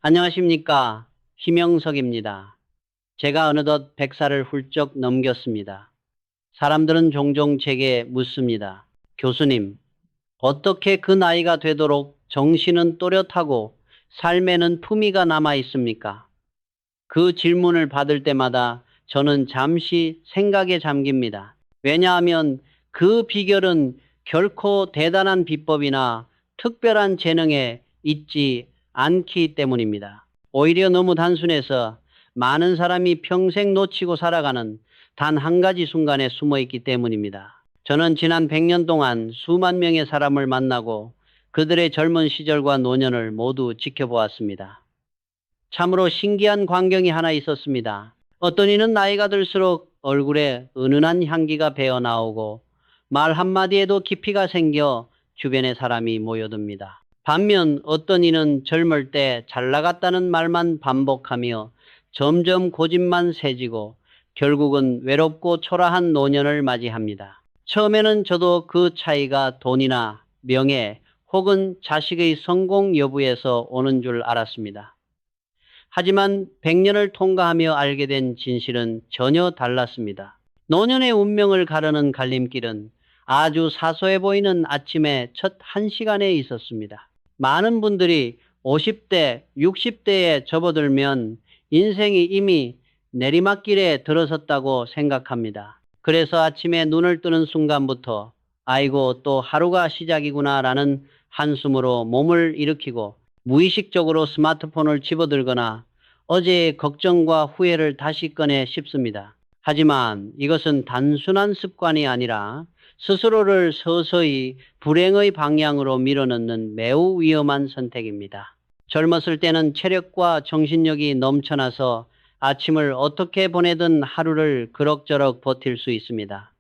안녕하십니까. 희명석입니다. 제가 어느덧 100살을 훌쩍 넘겼습니다. 사람들은 종종 제게 묻습니다. 교수님, 어떻게 그 나이가 되도록 정신은 또렷하고 삶에는 품위가 남아 있습니까? 그 질문을 받을 때마다 저는 잠시 생각에 잠깁니다. 왜냐하면 그 비결은 결코 대단한 비법이나 특별한 재능에 있지 않기 때문입니다. 오히려 너무 단순해서 많은 사람이 평생 놓치고 살아가는 단 한 가지 순간에 숨어 있기 때문입니다. 저는 지난 100년 동안 수만 명의 사람을 만나고 그들의 젊은 시절과 노년을 모두 지켜보았습니다. 참으로 신기한 광경이 하나 있었습니다. 어떤 이는 나이가 들수록 얼굴에 은은한 향기가 배어나오고 말 한마디에도 깊이가 생겨 주변에 사람이 모여듭니다. 반면 어떤 이는 젊을 때 잘나갔다는 말만 반복하며 점점 고집만 세지고 결국은 외롭고 초라한 노년을 맞이합니다. 처음에는 저도 그 차이가 돈이나 명예 혹은 자식의 성공 여부에서 오는 줄 알았습니다. 하지만 100년을 통과하며 알게 된 진실은 전혀 달랐습니다. 노년의 운명을 가르는 갈림길은 아주 사소해 보이는 아침의 첫 1시간에 있었습니다. 많은 분들이 50대, 60대에 접어들면 인생이 이미 내리막길에 들어섰다고 생각합니다. 그래서 아침에 눈을 뜨는 순간부터 아이고 또 하루가 시작이구나라는 한숨으로 몸을 일으키고 무의식적으로 스마트폰을 집어들거나 어제의 걱정과 후회를 다시 꺼내 씹습니다. 하지만 이것은 단순한 습관이 아니라 스스로를 서서히 불행의 방향으로 밀어넣는 매우 위험한 선택입니다. 젊었을 때는 체력과 정신력이 넘쳐나서 아침을 어떻게 보내든 하루를 그럭저럭 버틸 수 있습니다.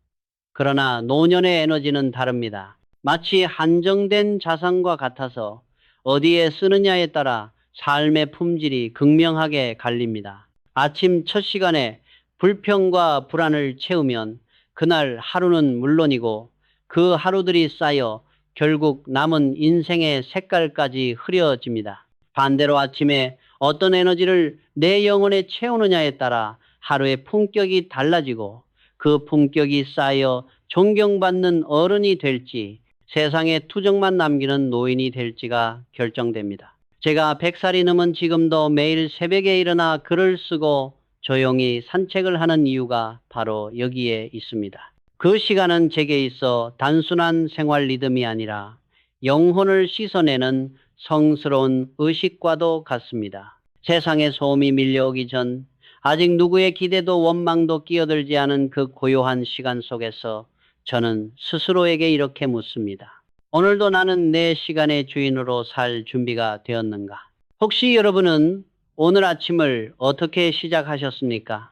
그러나 노년의 에너지는 다릅니다. 마치 한정된 자산과 같아서 어디에 쓰느냐에 따라 삶의 품질이 극명하게 갈립니다. 아침 첫 시간에 불평과 불안을 채우면 그날 하루는 물론이고 그 하루들이 쌓여 결국 남은 인생의 색깔까지 흐려집니다. 반대로 아침에 어떤 에너지를 내 영혼에 채우느냐에 따라 하루의 품격이 달라지고 그 품격이 쌓여 존경받는 어른이 될지 세상에 투정만 남기는 노인이 될지가 결정됩니다. 제가 100살이 넘은 지금도 매일 새벽에 일어나 글을 쓰고 조용히 산책을 하는 이유가 바로 여기에 있습니다. 그 시간은 제게 있어 단순한 생활 리듬이 아니라 영혼을 씻어내는 성스러운 의식과도 같습니다. 세상의 소음이 밀려오기 전 아직 누구의 기대도 원망도 끼어들지 않은 그 고요한 시간 속에서 저는 스스로에게 이렇게 묻습니다. 오늘도 나는 내 시간의 주인으로 살 준비가 되었는가? 혹시 여러분은 오늘 아침을 어떻게 시작하셨습니까?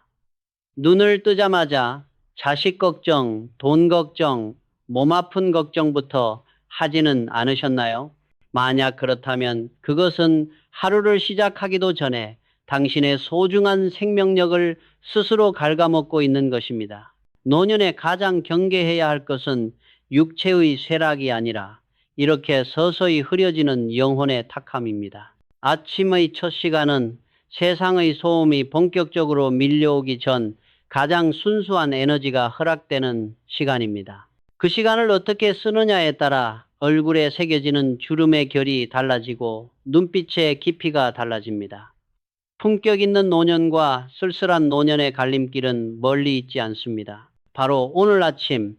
눈을 뜨자마자 자식 걱정, 돈 걱정, 몸 아픈 걱정부터 하지는 않으셨나요? 만약 그렇다면 그것은 하루를 시작하기도 전에 당신의 소중한 생명력을 스스로 갉아먹고 있는 것입니다. 노년에 가장 경계해야 할 것은 육체의 쇠락이 아니라 이렇게 서서히 흐려지는 영혼의 탁함입니다. 아침의 첫 시간은 세상의 소음이 본격적으로 밀려오기 전 가장 순수한 에너지가 허락되는 시간입니다. 그 시간을 어떻게 쓰느냐에 따라 얼굴에 새겨지는 주름의 결이 달라지고 눈빛의 깊이가 달라집니다. 품격 있는 노년과 쓸쓸한 노년의 갈림길은 멀리 있지 않습니다. 바로 오늘 아침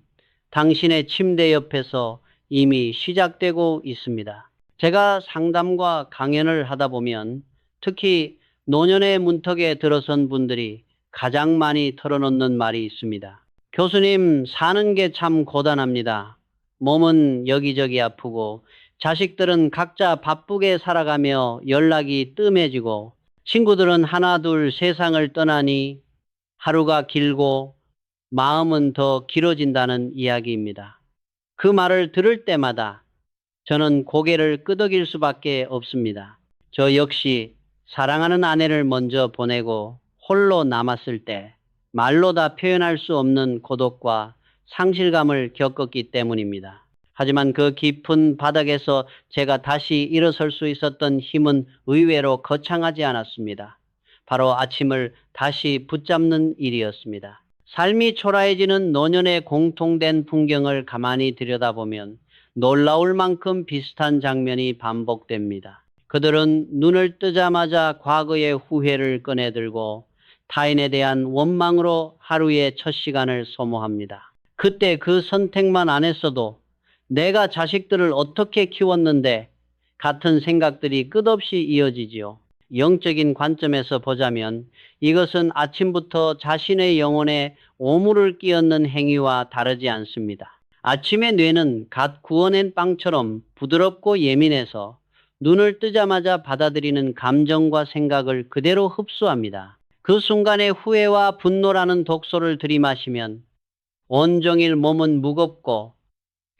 당신의 침대 옆에서 이미 시작되고 있습니다. 제가 상담과 강연을 하다 보면 특히 노년의 문턱에 들어선 분들이 가장 많이 털어놓는 말이 있습니다. 교수님, 사는 게 참 고단합니다. 몸은 여기저기 아프고 자식들은 각자 바쁘게 살아가며 연락이 뜸해지고 친구들은 하나둘 세상을 떠나니 하루가 길고 마음은 더 길어진다는 이야기입니다. 그 말을 들을 때마다 저는 고개를 끄덕일 수밖에 없습니다. 저 역시 사랑하는 아내를 먼저 보내고 홀로 남았을 때 말로 다 표현할 수 없는 고독과 상실감을 겪었기 때문입니다. 하지만 그 깊은 바닥에서 제가 다시 일어설 수 있었던 힘은 의외로 거창하지 않았습니다. 바로 아침을 다시 붙잡는 일이었습니다. 삶이 초라해지는 노년의 공통된 풍경을 가만히 들여다보면 놀라울 만큼 비슷한 장면이 반복됩니다. 그들은 눈을 뜨자마자 과거의 후회를 꺼내들고 타인에 대한 원망으로 하루의 첫 시간을 소모합니다. 그때 그 선택만 안 했어도 내가 자식들을 어떻게 키웠는데 같은 생각들이 끝없이 이어지지요. 영적인 관점에서 보자면 이것은 아침부터 자신의 영혼에 오물을 끼얹는 행위와 다르지 않습니다. 아침의 뇌는 갓 구워낸 빵처럼 부드럽고 예민해서 눈을 뜨자마자 받아들이는 감정과 생각을 그대로 흡수합니다. 그 순간에 후회와 분노라는 독소를 들이마시면 온종일 몸은 무겁고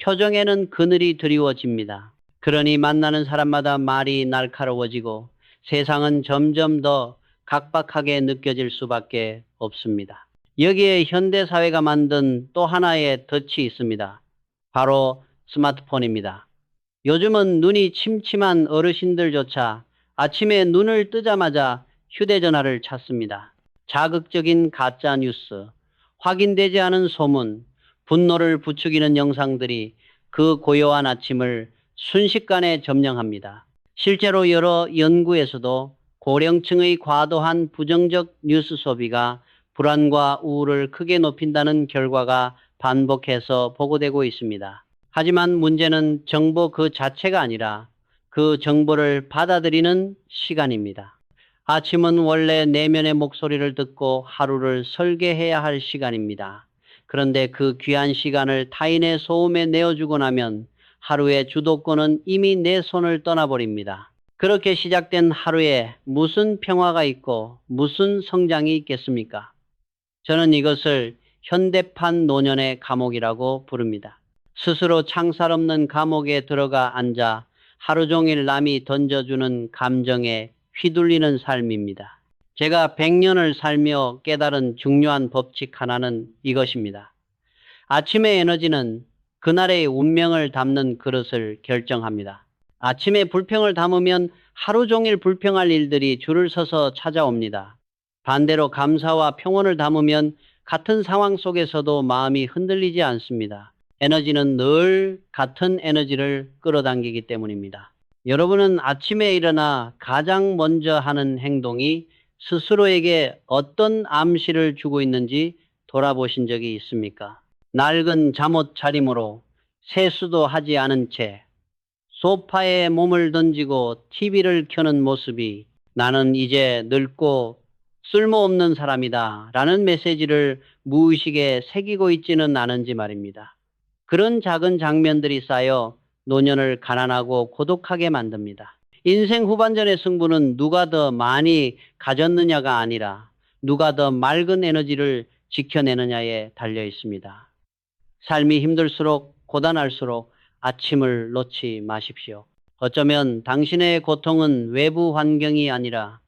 표정에는 그늘이 드리워집니다. 그러니 만나는 사람마다 말이 날카로워지고 세상은 점점 더 각박하게 느껴질 수밖에 없습니다. 여기에 현대사회가 만든 또 하나의 덫이 있습니다. 바로 스마트폰입니다. 요즘은 눈이 침침한 어르신들조차 아침에 눈을 뜨자마자 휴대전화를 찾습니다. 자극적인 가짜 뉴스, 확인되지 않은 소문, 분노를 부추기는 영상들이 그 고요한 아침을 순식간에 점령합니다. 실제로 여러 연구에서도 고령층의 과도한 부정적 뉴스 소비가 불안과 우울을 크게 높인다는 결과가 반복해서 보고되고 있습니다. 하지만 문제는 정보 그 자체가 아니라 그 정보를 받아들이는 시간입니다. 아침은 원래 내면의 목소리를 듣고 하루를 설계해야 할 시간입니다. 그런데 그 귀한 시간을 타인의 소음에 내어주고 나면 하루의 주도권은 이미 내 손을 떠나버립니다. 그렇게 시작된 하루에 무슨 평화가 있고 무슨 성장이 있겠습니까? 저는 이것을 현대판 노년의 감옥이라고 부릅니다. 스스로 창살 없는 감옥에 들어가 앉아 하루 종일 남이 던져주는 감정에 휘둘리는 삶입니다. 제가 100년을 살며 깨달은 중요한 법칙 하나는 이것입니다. 아침의 에너지는 그날의 운명을 담는 그릇을 결정합니다. 아침에 불평을 담으면 하루 종일 불평할 일들이 줄을 서서 찾아옵니다. 반대로 감사와 평온을 담으면 같은 상황 속에서도 마음이 흔들리지 않습니다. 에너지는 늘 같은 에너지를 끌어당기기 때문입니다. 여러분은 아침에 일어나 가장 먼저 하는 행동이 스스로에게 어떤 암시를 주고 있는지 돌아보신 적이 있습니까? 낡은 잠옷 차림으로 세수도 하지 않은 채 소파에 몸을 던지고 TV를 켜는 모습이 나는 이제 늙고 쓸모없는 사람이다 라는 메시지를 무의식에 새기고 있지는 않은지 말입니다. 그런 작은 장면들이 쌓여 노년을 가난하고 고독하게 만듭니다. 인생 후반전의 승부는 누가 더 많이 가졌느냐가 아니라 누가 더 맑은 에너지를 지켜내느냐에 달려 있습니다. 삶이 힘들수록 고단할수록 아침을 놓지 마십시오. 어쩌면 당신의 고통은 외부 환경이 아니라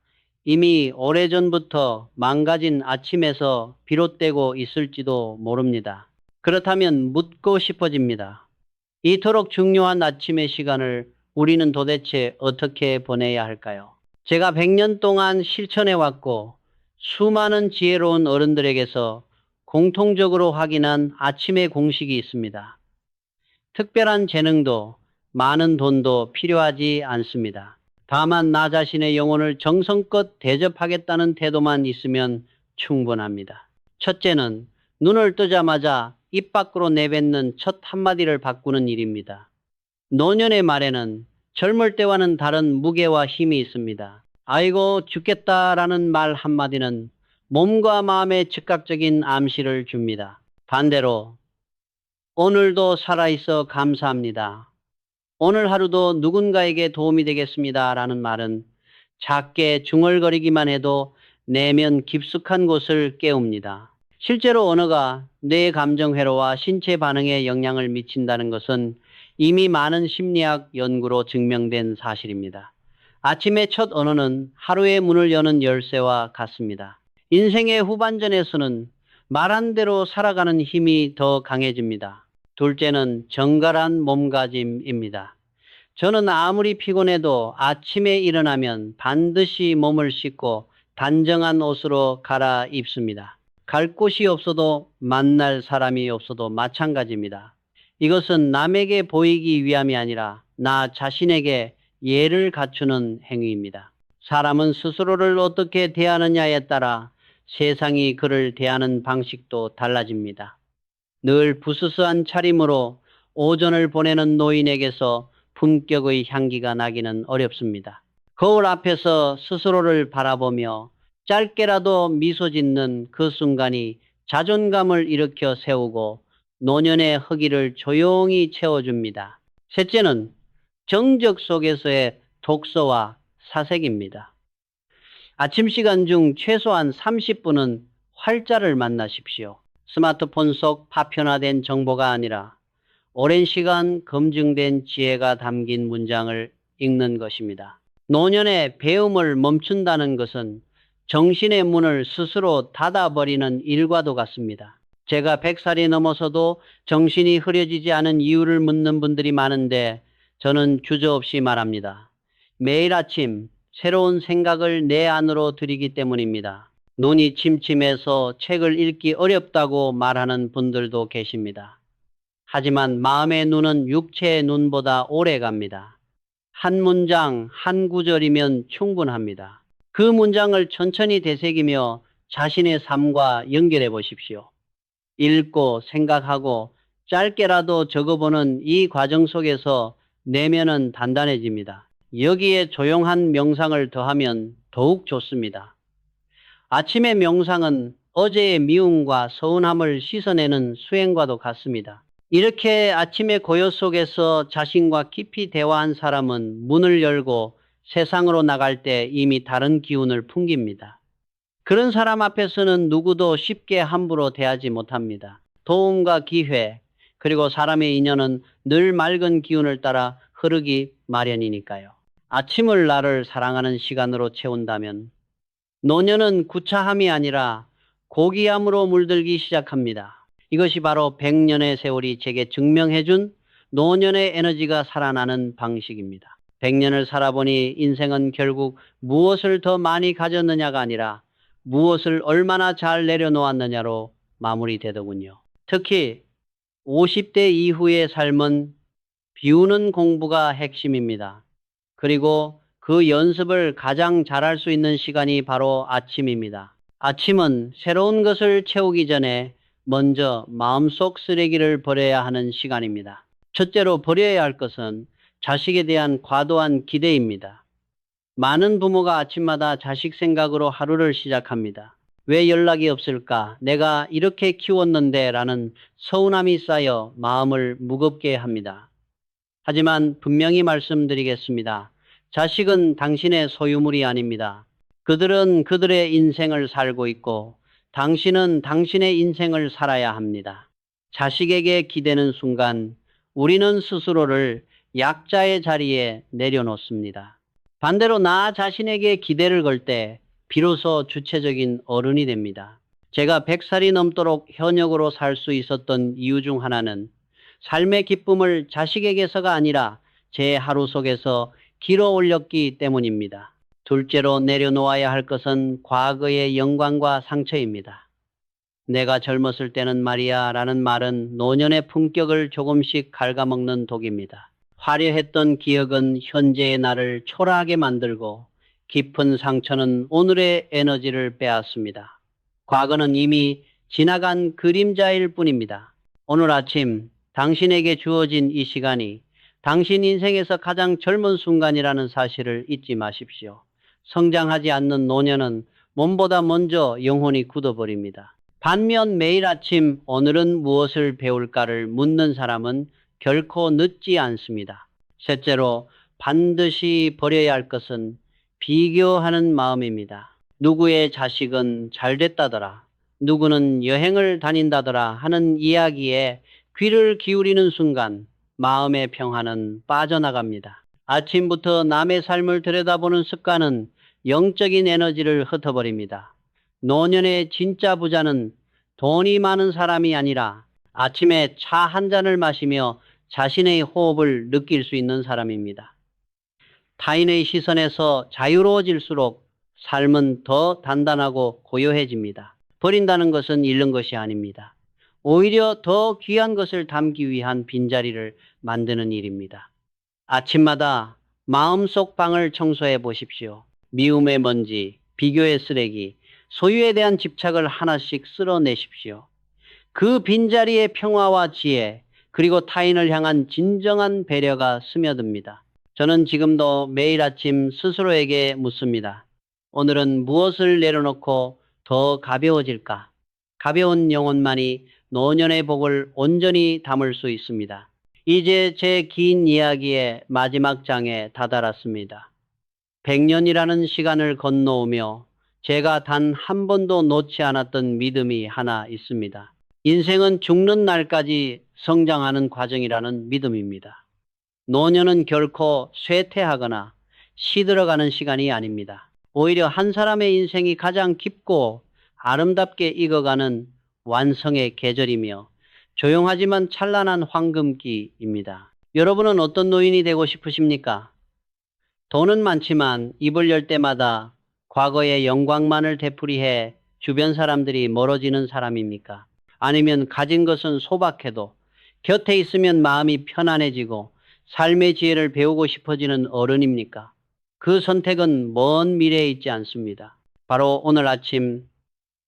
이미 오래전부터 망가진 아침에서 비롯되고 있을지도 모릅니다. 그렇다면 묻고 싶어집니다. 이토록 중요한 아침의 시간을 우리는 도대체 어떻게 보내야 할까요? 제가 100년 동안 실천해왔고 수많은 지혜로운 어른들에게서 공통적으로 확인한 아침의 공식이 있습니다. 특별한 재능도 많은 돈도 필요하지 않습니다. 다만 나 자신의 영혼을 정성껏 대접하겠다는 태도만 있으면 충분합니다. 첫째는 눈을 뜨자마자 입 밖으로 내뱉는 첫 한마디를 바꾸는 일입니다. 노년의 말에는 젊을 때와는 다른 무게와 힘이 있습니다. 아이고 죽겠다라는 말 한마디는 몸과 마음에 즉각적인 암시를 줍니다. 반대로 오늘도 살아있어 감사합니다. 오늘 하루도 누군가에게 도움이 되겠습니다 라는 말은 작게 중얼거리기만 해도 내면 깊숙한 곳을 깨웁니다. 실제로 언어가 뇌 감정 회로와 신체 반응에 영향을 미친다는 것은 이미 많은 심리학 연구로 증명된 사실입니다. 아침의 첫 언어는 하루의 문을 여는 열쇠와 같습니다. 인생의 후반전에서는 말한 대로 살아가는 힘이 더 강해집니다. 둘째는 정갈한 몸가짐입니다. 저는 아무리 피곤해도 아침에 일어나면 반드시 몸을 씻고 단정한 옷으로 갈아입습니다. 갈 곳이 없어도 만날 사람이 없어도 마찬가지입니다. 이것은 남에게 보이기 위함이 아니라 나 자신에게 예를 갖추는 행위입니다. 사람은 스스로를 어떻게 대하느냐에 따라 세상이 그를 대하는 방식도 달라집니다. 늘 부스스한 차림으로 오전을 보내는 노인에게서 품격의 향기가 나기는 어렵습니다. 거울 앞에서 스스로를 바라보며 짧게라도 미소 짓는 그 순간이 자존감을 일으켜 세우고 노년의 허기를 조용히 채워줍니다. 셋째는 정적 속에서의 독서와 사색입니다. 아침 시간 중 최소한 30분은 활자를 만나십시오. 스마트폰 속 파편화된 정보가 아니라 오랜 시간 검증된 지혜가 담긴 문장을 읽는 것입니다. 노년의 배움을 멈춘다는 것은 정신의 문을 스스로 닫아버리는 일과도 같습니다. 제가 100살이 넘어서도 정신이 흐려지지 않은 이유를 묻는 분들이 많은데 저는 주저없이 말합니다. 매일 아침 새로운 생각을 내 안으로 들이기 때문입니다. 눈이 침침해서 책을 읽기 어렵다고 말하는 분들도 계십니다. 하지만 마음의 눈은 육체의 눈보다 오래 갑니다. 한 문장, 한 구절이면 충분합니다. 그 문장을 천천히 되새기며 자신의 삶과 연결해 보십시오. 읽고 생각하고 짧게라도 적어보는 이 과정 속에서 내면은 단단해집니다. 여기에 조용한 명상을 더하면 더욱 좋습니다. 아침의 명상은 어제의 미움과 서운함을 씻어내는 수행과도 같습니다. 이렇게 아침의 고요 속에서 자신과 깊이 대화한 사람은 문을 열고 세상으로 나갈 때 이미 다른 기운을 풍깁니다. 그런 사람 앞에서는 누구도 쉽게 함부로 대하지 못합니다. 도움과 기회, 그리고 사람의 인연은 늘 맑은 기운을 따라 흐르기 마련이니까요. 아침을 나를 사랑하는 시간으로 채운다면 노년은 구차함이 아니라 고귀함으로 물들기 시작합니다. 이것이 바로 100년의 세월이 제게 증명해준 노년의 에너지가 살아나는 방식입니다. 100년을 살아보니 인생은 결국 무엇을 더 많이 가졌느냐가 아니라 무엇을 얼마나 잘 내려놓았느냐로 마무리되더군요. 특히 50대 이후의 삶은 비우는 공부가 핵심입니다. 그리고 그 연습을 가장 잘할 수 있는 시간이 바로 아침입니다. 아침은 새로운 것을 채우기 전에 먼저 마음속 쓰레기를 버려야 하는 시간입니다. 첫째로 버려야 할 것은 자식에 대한 과도한 기대입니다. 많은 부모가 아침마다 자식 생각으로 하루를 시작합니다. 왜 연락이 없을까? 내가 이렇게 키웠는데 라는 서운함이 쌓여 마음을 무겁게 합니다. 하지만 분명히 말씀드리겠습니다. 자식은 당신의 소유물이 아닙니다. 그들은 그들의 인생을 살고 있고 당신은 당신의 인생을 살아야 합니다. 자식에게 기대는 순간 우리는 스스로를 약자의 자리에 내려놓습니다. 반대로 나 자신에게 기대를 걸 때 비로소 주체적인 어른이 됩니다. 제가 100살이 넘도록 현역으로 살 수 있었던 이유 중 하나는 삶의 기쁨을 자식에게서가 아니라 제 하루 속에서 길어 올렸기 때문입니다. 둘째로 내려놓아야 할 것은 과거의 영광과 상처입니다. 내가 젊었을 때는 말이야 라는 말은 노년의 품격을 조금씩 갉아먹는 독입니다. 화려했던 기억은 현재의 나를 초라하게 만들고 깊은 상처는 오늘의 에너지를 빼앗습니다. 과거는 이미 지나간 그림자일 뿐입니다. 오늘 아침 당신에게 주어진 이 시간이 당신 인생에서 가장 젊은 순간이라는 사실을 잊지 마십시오. 성장하지 않는 노년은 몸보다 먼저 영혼이 굳어버립니다. 반면 매일 아침 오늘은 무엇을 배울까를 묻는 사람은 결코 늦지 않습니다. 셋째로 반드시 버려야 할 것은 비교하는 마음입니다. 누구의 자식은 잘 됐다더라, 누구는 여행을 다닌다더라 하는 이야기에 귀를 기울이는 순간 마음의 평화는 빠져나갑니다. 아침부터 남의 삶을 들여다보는 습관은 영적인 에너지를 흩어버립니다. 노년의 진짜 부자는 돈이 많은 사람이 아니라 아침에 차 한 잔을 마시며 자신의 호흡을 느낄 수 있는 사람입니다. 타인의 시선에서 자유로워질수록 삶은 더 단단하고 고요해집니다. 버린다는 것은 잃는 것이 아닙니다. 오히려 더 귀한 것을 담기 위한 빈자리를 만드는 일입니다. 아침마다 마음속 방을 청소해 보십시오. 미움의 먼지, 비교의 쓰레기, 소유에 대한 집착을 하나씩 쓸어내십시오. 그 빈자리에 평화와 지혜, 그리고 타인을 향한 진정한 배려가 스며듭니다. 저는 지금도 매일 아침 스스로에게 묻습니다. 오늘은 무엇을 내려놓고 더 가벼워질까? 가벼운 영혼만이 노년의 복을 온전히 담을 수 있습니다. 이제 제 긴 이야기의 마지막 장에 다다랐습니다. 100년이라는 시간을 건너오며 제가 단 한 번도 놓지 않았던 믿음이 하나 있습니다. 인생은 죽는 날까지 성장하는 과정이라는 믿음입니다. 노년은 결코 쇠퇴하거나 시들어가는 시간이 아닙니다. 오히려 한 사람의 인생이 가장 깊고 아름답게 익어가는 완성의 계절이며 조용하지만 찬란한 황금기입니다. 여러분은 어떤 노인이 되고 싶으십니까? 돈은 많지만 입을 열 때마다 과거의 영광만을 되풀이해 주변 사람들이 멀어지는 사람입니까? 아니면 가진 것은 소박해도 곁에 있으면 마음이 편안해지고 삶의 지혜를 배우고 싶어지는 어른입니까? 그 선택은 먼 미래에 있지 않습니다. 바로 오늘 아침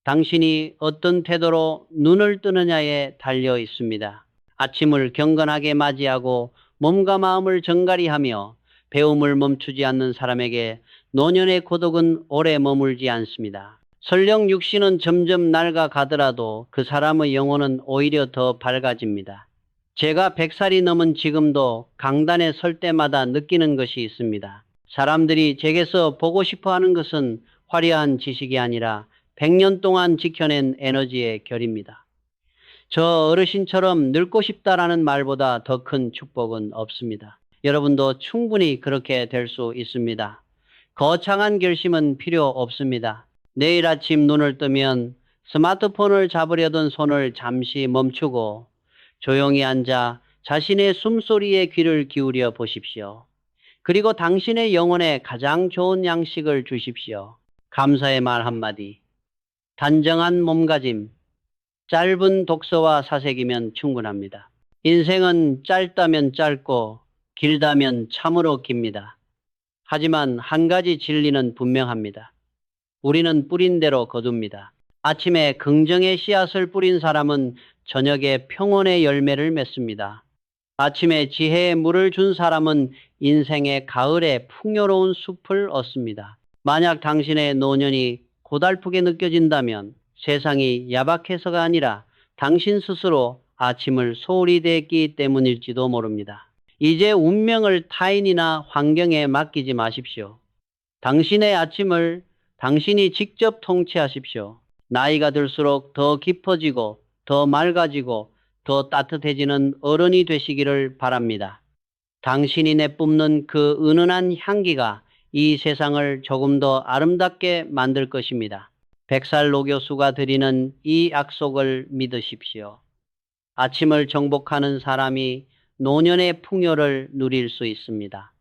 당신이 어떤 태도로 눈을 뜨느냐에 달려 있습니다. 아침을 경건하게 맞이하고 몸과 마음을 정갈히하며 배움을 멈추지 않는 사람에게 노년의 고독은 오래 머물지 않습니다. 설령 육신은 점점 낡아가더라도 그 사람의 영혼은 오히려 더 밝아집니다. 제가 100살이 넘은 지금도 강단에 설 때마다 느끼는 것이 있습니다. 사람들이 제게서 보고 싶어 하는 것은 화려한 지식이 아니라 100년 동안 지켜낸 에너지의 결입니다. 저 어르신처럼 늙고 싶다라는 말보다 더 큰 축복은 없습니다. 여러분도 충분히 그렇게 될 수 있습니다. 거창한 결심은 필요 없습니다. 내일 아침 눈을 뜨면 스마트폰을 잡으려던 손을 잠시 멈추고 조용히 앉아 자신의 숨소리에 귀를 기울여 보십시오. 그리고 당신의 영혼에 가장 좋은 양식을 주십시오. 감사의 말 한마디, 단정한 몸가짐, 짧은 독서와 사색이면 충분합니다. 인생은 짧다면 짧고 길다면 참으로 깁니다. 하지만 한 가지 진리는 분명합니다. 우리는 뿌린 대로 거둡니다. 아침에 긍정의 씨앗을 뿌린 사람은 저녁에 평온의 열매를 맺습니다. 아침에 지혜의 물을 준 사람은 인생의 가을에 풍요로운 숲을 얻습니다. 만약 당신의 노년이 고달프게 느껴진다면 세상이 야박해서가 아니라 당신 스스로 아침을 소홀히 대했기 때문일지도 모릅니다. 이제 운명을 타인이나 환경에 맡기지 마십시오. 당신의 아침을 당신이 직접 통치하십시오. 나이가 들수록 더 깊어지고 더 맑아지고 더 따뜻해지는 어른이 되시기를 바랍니다. 당신이 내뿜는 그 은은한 향기가 이 세상을 조금 더 아름답게 만들 것입니다. 100살 노교수가 드리는 이 약속을 믿으십시오. 아침을 정복하는 사람이 노년의 풍요를 누릴 수 있습니다.